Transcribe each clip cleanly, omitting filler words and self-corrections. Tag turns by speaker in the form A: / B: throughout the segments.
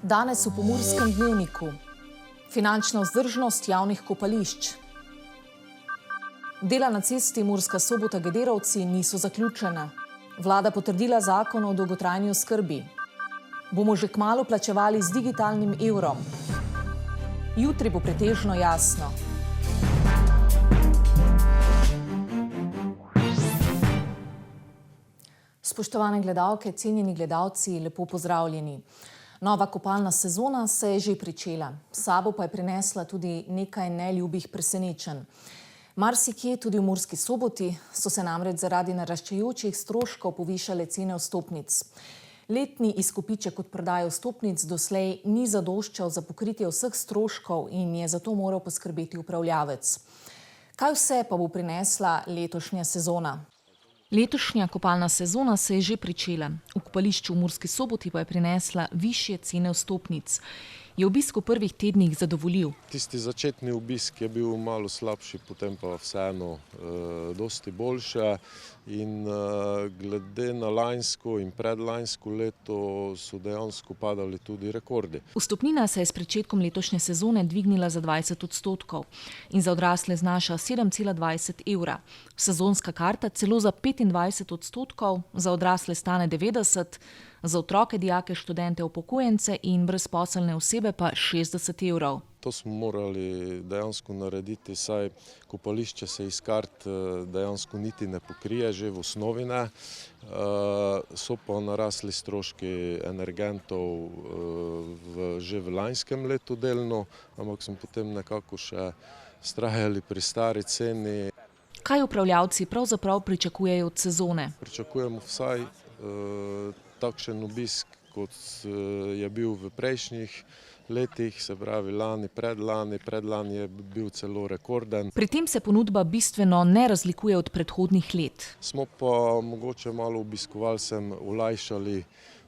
A: Danes v Pomurskem dnevniku. Finančna vzdržnost javnih kopališč. Dela na cesti Murska Sobota-Gederovci niso zaključena. Vlada potrdila zakon o dolgotrajni oskrbi. Bomo že kmalu plačevali z digitalnim evrom. Jutri bo pretežno jasno. Spoštovane gledalke, cenjeni gledalci, lepo pozdravljeni. Nova kopalna sezona se je že pričela. S sabo pa je prinesla tudi nekaj neljubih presenečenj. Marsikje, tudi v Murski Soboti, so se namreč zaradi naraščajočih stroškov povišale cene vstopnic. Letni izkupiček od prodaje vstopnic doslej ni zadoščal za pokritje vseh stroškov in je zato moral poskrbeti upravljavec. Kaj vse pa bo prinesla letošnja sezona? Letošnja kopalna sezona se je že pričela. V kopališču v Murski Soboti pa je prinesla višje cene vstopnic. Je obisk v prvih tednih zadovoljiv?
B: Tisti začetni obisk je bil malo slabši, potem pa vseeno dosti boljše. In glede na lansko in predlansko leto so dejansko padali tudi rekordi.
A: Vstopnina se je s pričetkom letošnje sezone dvignila za 20% in za odrasle znaša 7,20 evra. Sezonska karta celo za 25%, za odrasle stane 90, za otroke, dijake, študente, upokojence in brezposelne osebe pa 60 evrov.
B: To smo morali dejansko narediti, saj kopališče se iz kart dejansko niti ne pokrije, že v osnovi ne. So pa narasli stroški energentov že v lanskem letu delno, ampak smo potem nekako še vztrajali pri stari ceni.
A: Kaj upravljavci pravzaprav pričakujejo od sezone?
B: Pričakujemo vsaj takšen obisk, kot je bil v prejšnjih letih, se pravi lani, predlani je bil celo rekorden.
A: Pri tem se ponudba bistveno ne razlikuje od predhodnih let.
B: Smo pa mogoče malo obiskovalcem olajšali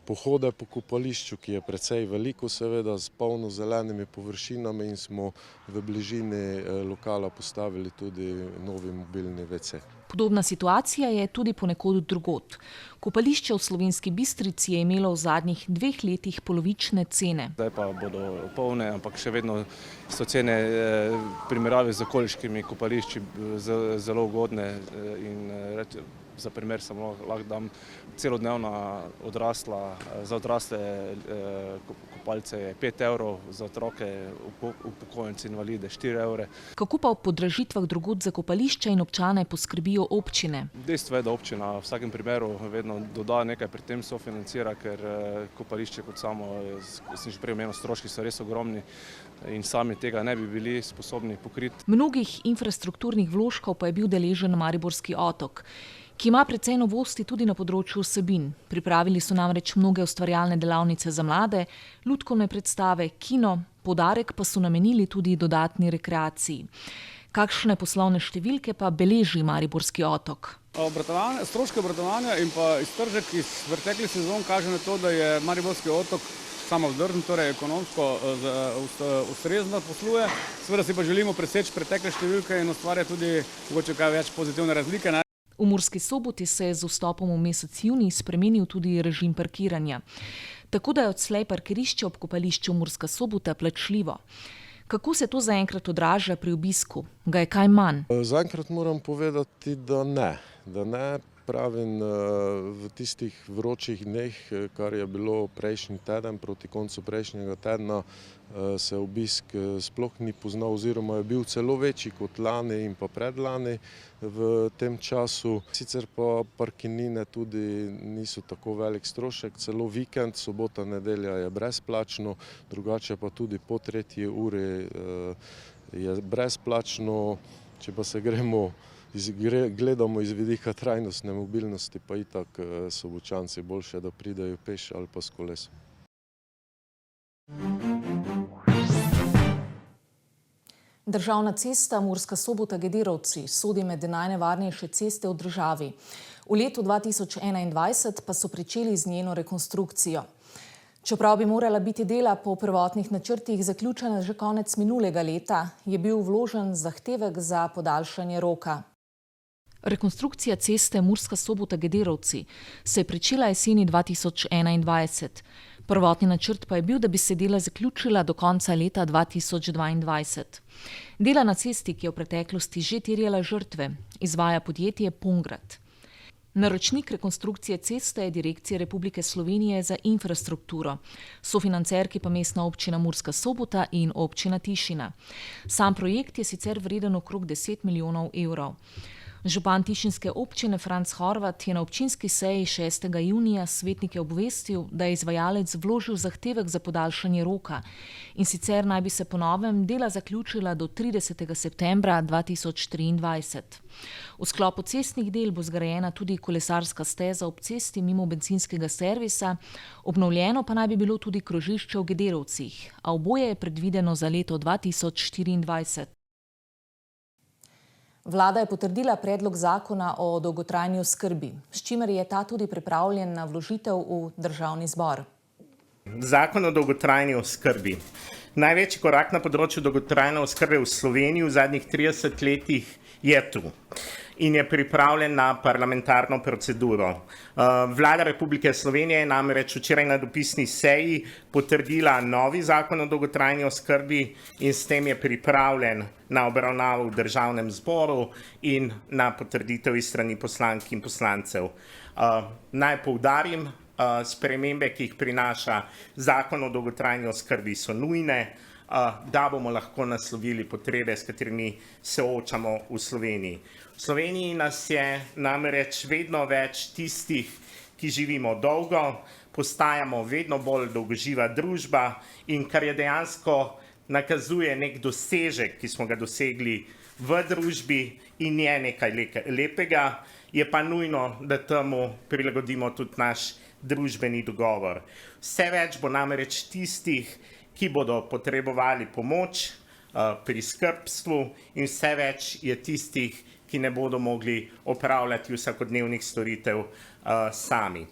B: pohode po kopališču, ki je precej veliko, seveda s polno zelenimi površinami, in smo v bližini lokala postavili tudi novi mobilni WC.
A: Podobna situacija je tudi ponekod drugod. Kopališče v Slovenski Bistrici je imelo v zadnjih 2 letih polovične cene.
C: Zdaj pa bodo polne, ampak še vedno so cene v primerjavi z okoliškimi kopališči zelo ugodne. Za primer samo lahko dam celodnevna za odrasle kopalce je 5 evrov, za otroke, upokojence, invalide 4 evre.
A: Kako pa v podražitvah drugod za kopališča in občane poskrbijo občine?
C: Dejstvo je, da občina v vsakem primeru vedno doda nekaj, pri tem sofinancira, ker kopališče kot samo, sem že prej omenil, stroški so res ogromni in sami tega ne bi bili sposobni pokriti.
A: Mnogih infrastrukturnih vložkov pa je bil deležen Mariborski otok, ki ima precej novosti tudi na področju vsebin. Pripravili so namreč mnoge ustvarjalne delavnice za mlade, lutkovne predstave, kino, poudarek pa so namenili tudi dodatni rekreaciji. Kakšne poslovne številke pa beleži Mariborski otok?
D: Stroške obratovanja in pa iztržek iz preteklih sezon kaže na to, da je Mariborski otok samovzdržen, torej ekonomsko ustrezno posluje. Seveda si pa želimo preseči pretekle številke in ustvarjati tudi mogoče kaj več pozitivne razlike.
A: V Murski Soboti se je z vstopom v mesec junij spremenil tudi režim parkiranja. Tako da je odslej parkirišče ob kopališču Murska Sobota plačljivo. Kako se to zaenkrat odraža pri obisku? Ga je kaj manj?
B: Zaenkrat moram povedati, da ne. Pravim, v tistih vročih dneh, kar je bilo prejšnji teden, proti koncu prejšnjega tedna, se obisk sploh ni poznal oziroma je bil celo večji kot lani in pa predlani v tem času. Sicer pa parkirnine tudi niso tako velik strošek, celo vikend, sobota, nedelja je brezplačno, drugače pa tudi po 3. uri je brezplačno. Če pa se gledamo iz vidika trajnostne mobilnosti, pa itak so Sobočanci boljše, da pridejo peš ali pa s kolesom.
A: Državna cesta Murska Sobota-Gederovci sodi med najnevarnejše ceste v državi. V letu 2021 pa so pričeli z njeno rekonstrukcijo. Čeprav bi morala biti dela po prvotnih načrtih zaključena že konec minulega leta, je bil vložen zahtevek za podaljšanje roka. Rekonstrukcija ceste Murska Sobota-Gederovci se je pričela jeseni 2021. Prvotni načrt pa je bil, da bi se dela zaključila do konca leta 2022. Dela na cesti, ki je v preteklosti že terjala žrtve, izvaja podjetje Pungrad. Naročnik rekonstrukcije ceste je Direkcija Republike Slovenije za infrastrukturo, sofinancerki pa Mestna občina Murska Sobota in občina Tišina. Sam projekt je sicer vreden okrog 10 milijonov evrov. Župan tišinske občine Franc Horvat je na občinski seji 6. junija svetnike obvestil, da je izvajalec vložil zahtevek za podaljšanje roka in sicer naj bi se po novem dela zaključila do 30. septembra 2023. V sklopu cestnih del bo zgrajena tudi kolesarska steza ob cesti mimo bencinskega servisa, obnovljeno pa naj bi bilo tudi krožišče v Gederovcih, a oboje je predvideno za leto 2024. Vlada je potrdila predlog zakona o dolgotrajni oskrbi, s čimer je ta tudi pripravljen na vložitev v Državni zbor.
E: Zakon o dolgotrajni oskrbi. Največji korak na področju dolgotrajne oskrbe v Sloveniji v zadnjih 30 letih je tu in je pripravljen na parlamentarno proceduro. Vlada Republike Slovenije je namreč včeraj na dopisni seji potrdila novi zakon o dolgotrajni oskrbi in s tem je pripravljen na obravnavo v Državnem zboru in na potrditev iz strani poslank in poslancev. Naj poudarim, spremembe, ki jih prinaša zakon o dolgotrajni oskrbi, so nujne, da bomo lahko naslovili potrebe, s katerimi se soočamo v Sloveniji. V Sloveniji nas je namreč vedno več tistih, ki živimo dolgo, postajamo vedno bolj dolgoživa družba in kar je dejansko nakazuje nek dosežek, ki smo ga dosegli v družbi in je nekaj lepega, je pa nujno, da temu prilagodimo tudi naš družbeni dogovor. Vse več bo namreč tistih, ki bodo potrebovali pomoč pri skrbstvu in vse več je tistih, ki ne bodo mogli opravljati vsakodnevnih storitev sami.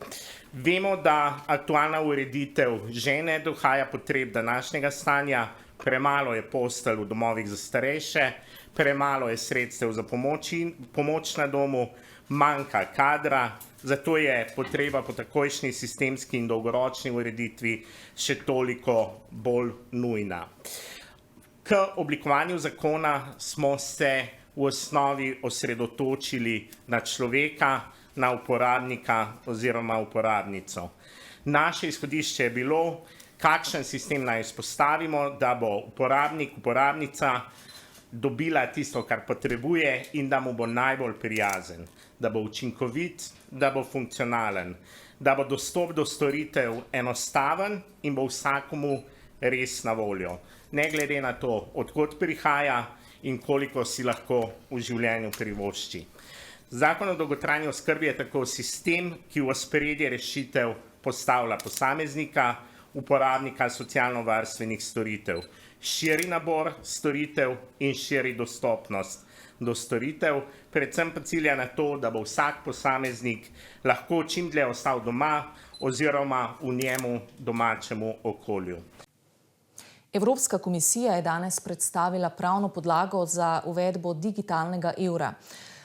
E: Vemo, da aktualna ureditev že ne dohaja potreb današnjega stanja, premalo je postelj v domovih za starejše, premalo je sredstev za pomoč na domu, manjka kadra, zato je potreba po takojšnji sistemski in dolgoročni ureditvi še toliko bolj nujna. K oblikovanju zakona smo se v osnovi osredotočili na človeka, na uporabnika oziroma uporabnico. Naše izhodišče je bilo, kakšen sistem naj vzpostavimo, da bo uporabnik, uporabnica dobila tisto, kar potrebuje in da mu bo najbolj prijazen, da bo učinkovit, da bo funkcionalen, da bo dostop do storitev enostaven in bo vsakomu res na voljo, ne glede na to, od kod prihaja in koliko si lahko v življenju privošči. Zakon o dolgotrajni oskrbi je tako sistem, ki v ospredje rešitev postavlja posameznika, uporabnika socialno-varstvenih storitev, širi nabor storitev in širi dostopnost do storitev, predvsem pa cilja na to, da bo vsak posameznik lahko čim dlje ostal doma oziroma v njemu domačemu okolju.
A: Evropska komisija je danes predstavila pravno podlago za uvedbo digitalnega evra,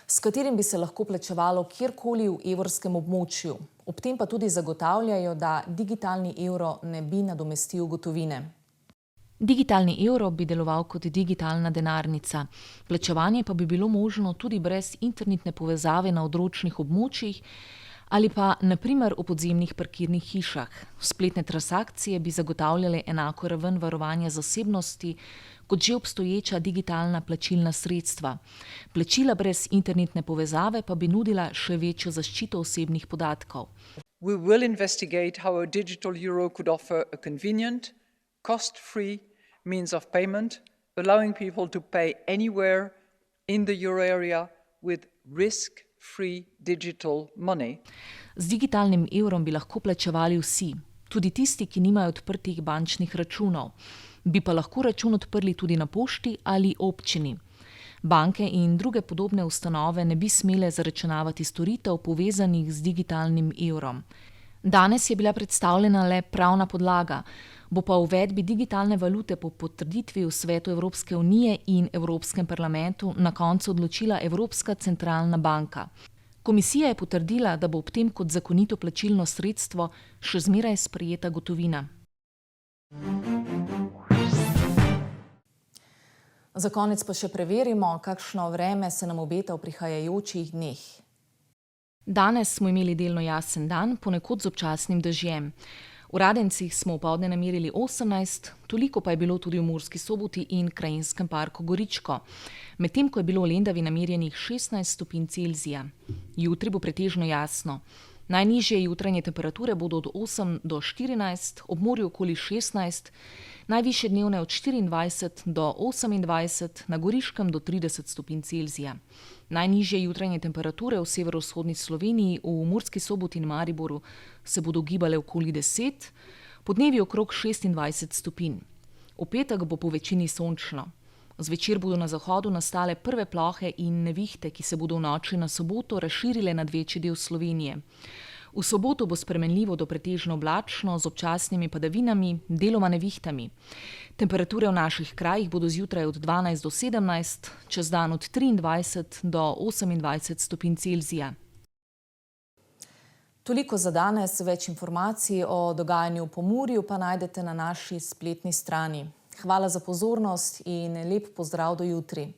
A: s katerim bi se lahko plačevalo kjerkoli v evrskem območju. Ob tem pa tudi zagotavljajo, da digitalni evro ne bi nadomestil gotovine. Digitalni evro bi deloval kot digitalna denarnica. Plačevanje pa bi bilo možno tudi brez internetne povezave na odročnih območjih ali pa na primer v podzemnih parkirnih hišah. Spletne transakcije bi zagotavljale enako raven varovanja zasebnosti kot že obstoječa digitalna plačilna sredstva. Plačila brez internetne povezave pa bi nudila še večjo zaščito osebnih podatkov.
F: We will investigate how a digital euro could offer a convenient, cost-free means of payment, allowing people to pay anywhere in the euro area with risk-free digital money.
A: Z digitalnim evrom bi lahko plačevali vsi, tudi tisti, ki nimajo odprtih bančnih računov. Bi pa lahko račun odprli tudi na pošti ali občini. Banke in druge podobne ustanove ne bi smele zaračunavati storitev povezanih z digitalnim evrom. Danes je bila predstavljena le pravna podlaga, bo pa o uvedbi digitalne valute po potrditvi v Svetu Evropske unije in Evropskem parlamentu na koncu odločila Evropska centralna banka. Komisija je potrdila, da bo ob tem kot zakonito plačilno sredstvo še zmeraj sprejeta gotovina. Za konec pa še preverimo, kakšno vreme se nam obeta v prihajajočih dneh. Danes smo imeli delno jasen dan, ponekod z občasnim dežjem. V Radencih smo opoldne namerili 18, toliko pa je bilo tudi v Murski Soboti in Krajinskem parku Goričko, medtem ko je bilo v Lendavi namerjenih 16 stopinj Celzija. Jutri bo pretežno jasno. Najnižje jutranje temperature bodo od 8 do 14, ob morju okoli 16, najvišje dnevne od 24 do 28, na Goriškem do 30 stopinj Celzija. Najnižje jutranje temperature v severovzhodni Sloveniji, v Murski Soboti in Mariboru se bodo gibale okoli 10, podnevi okrog 26 stopinj. V petek bo po večini sončno. Zvečer bodo na zahodu nastale prve plohe in nevihte, ki se bodo v noči na soboto razširile nad večji del Slovenije. V soboto bo spremenljivo do pretežno oblačno z občasnimi padavinami, deloma nevihtami. Temperature v naših krajih bodo zjutraj od 12 do 17, čez dan od 23 do 28 stopinj Celzija. Toliko za danes, več informacij o dogajanju v Pomurju pa najdete na naši spletni strani. Hvala za pozornost in lep pozdrav do jutri.